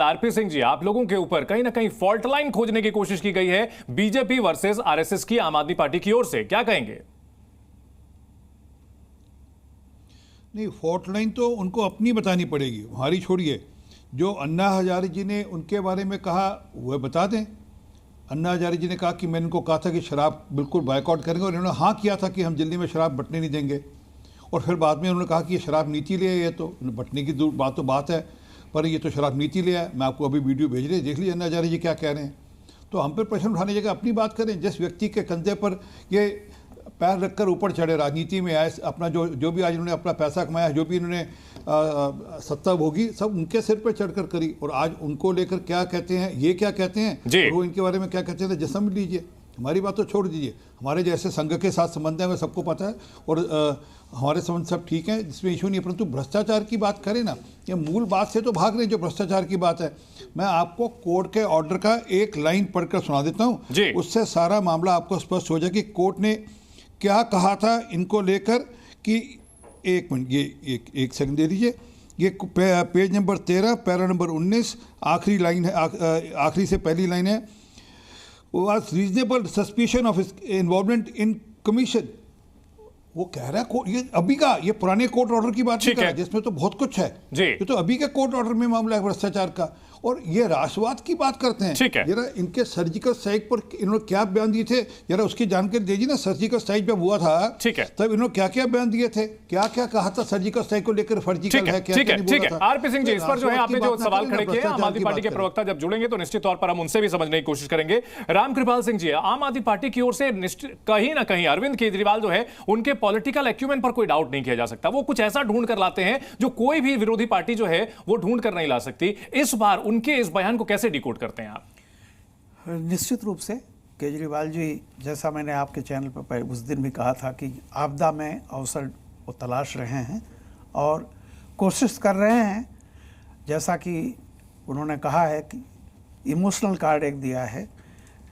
RP Singh ji, आप लोगों के ऊपर कहीं ना कहीं फॉल्ट लाइन खोजने की कोशिश की गई है बीजेपी वर्सेस आरएसएस की, आम आदमी पार्टी की ओर से, क्या कहेंगे? नहीं, फॉल्ट लाइन तो उनको अपनी बतानी पड़ेगी, हमारी छोड़िए। जो अन्ना हजारे जी ने उनके बारे में कहा वह बता दें। अन्ना हजारे जी ने कहा कि मैंने उनको कहा था कि शराब बिल्कुल बायकॉट करेंगे, और इन्होंने हाँ किया था कि हम दिल्ली में शराब बंटने नहीं देंगे। और फिर बाद में उन्होंने कहा कि ये शराब नीति ले है, तो बंटने की बात तो बात है, पर ये तो शराब नीति ले है। मैं आपको अभी वीडियो भेज रहे, देख लीजिए अन्ना हजारे जी क्या कह रहे हैं। तो हम पर प्रश्न उठाने की जगह अपनी बात करें। जिस व्यक्ति के कंधे पर ये पैर रखकर ऊपर चढ़े, राजनीति में आए, अपना जो भी आज इन्होंने अपना पैसा कमाया, जो भी इन्होंने सत्ता भोगी, सब उनके सिर पर चढ़कर करी। और आज उनको लेकर क्या कहते हैं, ये क्या कहते हैं, और वो इनके बारे में क्या कहते हैं, समझ लीजिए। हमारी बात तो छोड़ दीजिए, हमारे जैसे संघ के साथ संबंध है, वह सबको पता है, और हमारे संबंध सब ठीक है, जिसमें इशू नहीं है। परंतु भ्रष्टाचार की बात करें ना, ये मूल बात से तो भाग रहे हैं, जो भ्रष्टाचार की बात है। मैं आपको कोर्ट के ऑर्डर का एक लाइन पढ़कर सुना देता हूँ, उससे सारा मामला आपको स्पष्ट हो जाए कि कोर्ट ने क्या कहा था इनको लेकर। कि एक मिनट, ये एक सेकंड दे दीजिए। ये पेज नंबर 13 पैरा नंबर 19 आखिरी लाइन है, आखिरी से पहली लाइन है। Was reasonable suspicion of involvement in commission. वो कह रहा है ये अभी का, ये पुराने कोर्ट ऑर्डर की बात नहीं कर रहा, जिसमें तो बहुत कुछ है। ये तो अभी के कोर्ट ऑर्डर में मामला है भ्रष्टाचार का। और ये राष्ट्रवाद की बात करते हैं। जरा इनके सर्जिकल स्ट्राइक पर इन्होंने क्या बयान दिए थे, जरा उसकी जानकारी दीजिए ना। सर्जिकल स्ट्राइक जब हुआ था, तब इन्होंने क्या क्या बयान दिए थे, क्या क्या कहा था सर्जिकल स्ट्राइक को लेकर, सर्जिकल है क्या नहीं बोला था। आरपी सिंह जी, इस पर जो है आपने जो सवाल खड़े किए, आम आदमी पार्टी के प्रवक्ता जब जुड़ेंगे तो निश्चित तौर पर हम उनसे भी समझने की कोशिश करेंगे। रामकृपाल सिंह जी, आम आदमी पार्टी की ओर से कहीं ना कहीं अरविंद केजरीवाल जो है, उनके पॉलिटिकल एक्यूमेन पर कोई डाउट नहीं किया जा सकता। वो कुछ ऐसा ढूंढ कर लाते हैं जो कोई भी विरोधी पार्टी जो है वो ढूंढ कर नहीं ला सकती। इस बार उनके इस बयान को कैसे डिकोड करते हैं आप? निश्चित रूप से केजरीवाल जी, जैसा मैंने आपके चैनल पर उस दिन भी कहा था कि आपदा में अवसर वो तलाश रहे हैं और कोशिश कर रहे हैं। जैसा कि उन्होंने कहा है कि इमोशनल कार्ड एक दिया है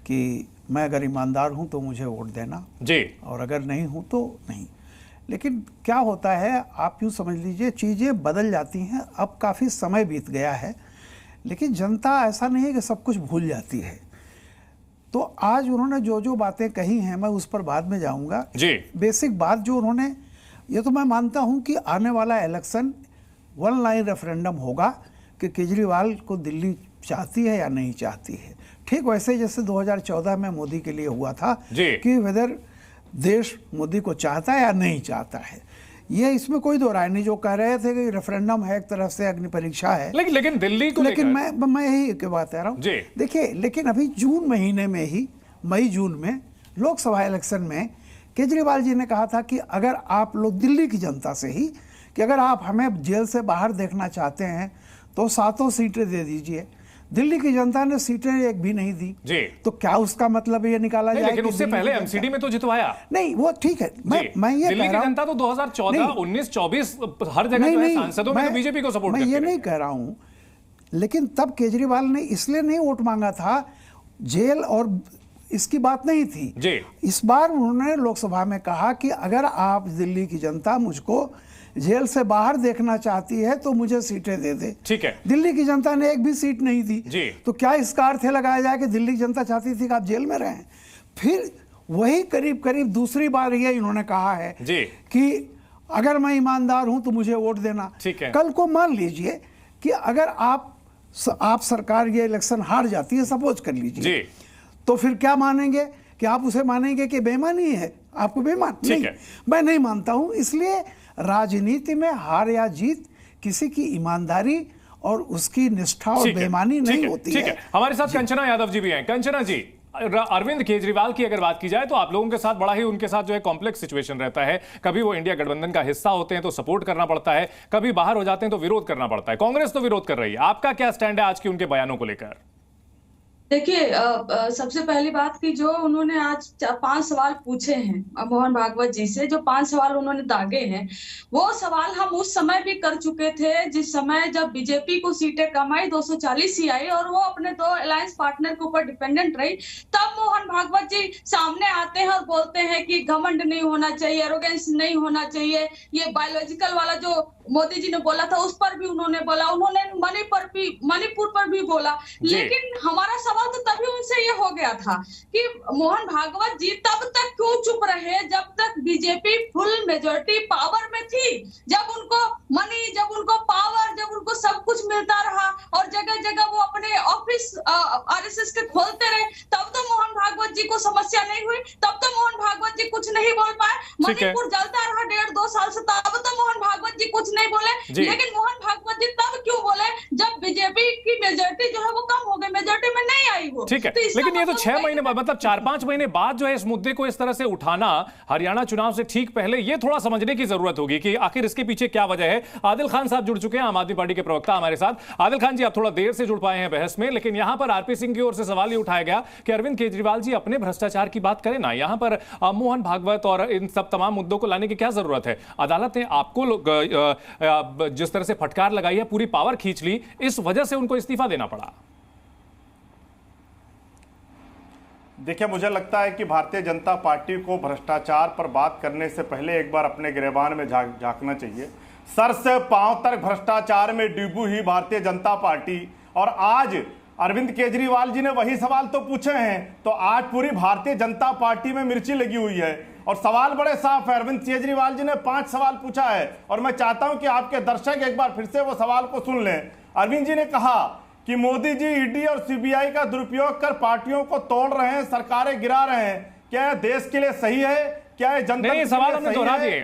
कि मैं अगर ईमानदार हूं तो मुझे वोट देना जी, और अगर नहीं हूं तो नहीं। लेकिन क्या होता है, आप यूँ समझ लीजिए, चीज़ें बदल जाती हैं। अब काफ़ी समय बीत गया है, लेकिन जनता ऐसा नहीं है कि सब कुछ भूल जाती है। तो आज उन्होंने जो जो बातें कही हैं, मैं उस पर बाद में जाऊंगा जी। बेसिक बात जो उन्होंने, ये तो मैं मानता हूं कि आने वाला इलेक्शन वन लाइन रेफरेंडम होगा कि केजरीवाल को दिल्ली चाहती है या नहीं चाहती है। ठीक वैसे जैसे 2014 में मोदी के लिए हुआ था कि वेदर देश मोदी को चाहता है या नहीं चाहता है। ये इसमें कोई दो राय नहीं। जो कह रहे थे कि रेफरेंडम है, एक तरफ से अग्नि परीक्षा है, लेकिन दिल्ली को, लेकिन मैं यही की बात कह रहा हूँ। देखिए, लेकिन अभी जून महीने में ही, मई जून में लोकसभा इलेक्शन में केजरीवाल जी ने कहा था कि अगर आप लोग दिल्ली की जनता से ही, कि अगर आप हमें जेल से बाहर देखना चाहते हैं तो 7 सीटें दे दीजिए। दिल्ली की जनता ने सीटें एक भी नहीं दी जी। तो क्या उसका मतलब ये निकाला जाए? लेकिन उससे पहले एमसीडी में तो जितवाया नहीं, वो ठीक है। मैं ये दिल्ली की जनता तो 2014, 19, 24 हर जगह जो है सांसदों में तो बीजेपी को सपोर्ट करती है। मैं ये नहीं कह रहा हूं, लेकिन तब केजरीवाल ने इसलिए नहीं वोट मांगा था, जेल और इसकी बात नहीं थी जी। इस बार उन्होंने लोकसभा में कहा कि अगर आप दिल्ली की जनता मुझको जेल से बाहर देखना चाहती है तो मुझे सीटें दे दे। ठीक है। दिल्ली की जनता ने एक भी सीट नहीं दी जी। तो क्या इसका अर्थ है लगाया जाए कि दिल्ली की जनता चाहती थी कि आप जेल में रहें? फिर वही करीब करीब दूसरी बार ये इन्होंने कहा है जी कि अगर मैं ईमानदार हूं तो मुझे वोट देना। ठीक है। कल को मान लीजिए कि अगर आप सरकार ये इलेक्शन हार जाती है, सपोज कर लीजिए, तो फिर क्या मानेंगे कि आप उसे मानेंगे कि बेईमानी है, आपको बेईमान? नहीं, मैं नहीं मानता हूं। इसलिए राजनीति में हार या जीत किसी की ईमानदारी और उसकी निष्ठा और बेईमानी नहीं होती है। हमारे साथ कंचना यादव जी भी हैं। कंचना जी, अरविंद केजरीवाल की अगर बात की जाए तो आप लोगों के साथ बड़ा ही उनके साथ जो है कॉम्प्लेक्स सिचुएशन रहता है। कभी वो इंडिया गठबंधन का हिस्सा होते हैं तो सपोर्ट करना पड़ता है, कभी बाहर हो जाते हैं तो विरोध करना पड़ता है। कांग्रेस तो विरोध कर रही है, आपका क्या स्टैंड है आज के उनके बयानों को लेकर? देखिए, सबसे पहली बात कि जो उन्होंने आज 5 सवाल पूछे हैं मोहन भागवत जी से, जो 5 सवाल उन्होंने दागे हैं, वो सवाल हम उस समय भी कर चुके थे जिस समय जब बीजेपी को सीटें कम आई, 240 ही आई और वो अपने 2 अलायंस पार्टनर के ऊपर डिपेंडेंट रही। तब मोहन भागवत जी सामने आते हैं और बोलते हैं कि घमंड नहीं होना चाहिए, एरोगेंस नहीं होना चाहिए, ये बायोलॉजिकल वाला जो मोदी जी ने बोला था उस पर भी उन्होंने बोला, उन्होंने मणिपुर पर भी बोला। लेकिन हमारा सवाल तो तभी उनसे ये हो गया था कि मोहन भागवत जी तब तक क्यों चुप रहे जब तक बीजेपी फुल मेजोरिटी पावर में थी, जब उनको मनी, जब उनको पावर, जब उनको सब कुछ मिलता रहा और जगह जगह वो अपने ऑफिस आरएसएस के खोलते रहे, तब तो मोहन भागवत जी को समस्या नहीं हुई, तब तो मोहन भागवत जी कुछ नहीं बोल पाए। मणिपुर जलता रहा 1.5-2 साल से, तब तो मोहन भागवत जी कुछ नहीं बोले। लेकिन मोहन भागवत जी तब क्यों बोले जब बीजेपी की मेजोरिटी जो है वो कम हो गई, मेजोरिटी में नहीं आई वो। ठीक है, लेकिन ये तो 6 महीने बाद, मतलब 4-5 महीने बाद जो है इस मुद्दे को इस तरह से उठाना हरियाणा चुनाव से ठीक पहले, ये थोड़ा समझने की जरूरत होगी कि आखिर इसके पीछे क्या वजह है। आदिल खान साहब जुड़ चुके हैं, आम आदमी पार्टी के प्रवक्ता हमारे साथ। आदिल खान जी, आप थोड़ा देर से जुड़ पाए हैं बहस में, लेकिन यहां पर आरपी सिंह की ओर से सवाल ये उठाया गया कि अरविंद केजरीवाल जी अपने भ्रष्टाचार की बात करें ना, यहां पर मोहन भागवत और इन सब तमाम मुद्दों को लाने की क्या जरूरत है। अदालत ने आपको जिस तरह से फटकार लगाई है, पूरी पावर खींच ली, इस वजह से उनको इस्तीफा देना पड़ा। देखिए, मुझे लगता है कि भारतीय जनता पार्टी को भ्रष्टाचार पर बात करने से पहले एक बार अपने गिरेबान में झांकना चाहिए। सर से पांव तक भ्रष्टाचार में डूबी हुई भारतीय जनता पार्टी, और आज अरविंद केजरीवाल जी ने वही सवाल तो पूछे हैं, तो आज पूरी भारतीय जनता पार्टी में मिर्ची लगी हुई है। और सवाल बड़े साफ है, अरविंद केजरीवाल जी ने 5 सवाल पूछा है, और मैं चाहता हूं कि आपके दर्शक एक बार फिर से वो सवाल को सुन लें। अरविंद जी ने कहा कि मोदी जी ईडी और सीबीआई का दुरुपयोग कर पार्टियों को तोड़ रहे हैं, सरकारें गिरा रहे हैं, क्या यह देश के लिए सही है, क्या यह जनता के लिए सवाल हमने सही दोहरा है? दिए।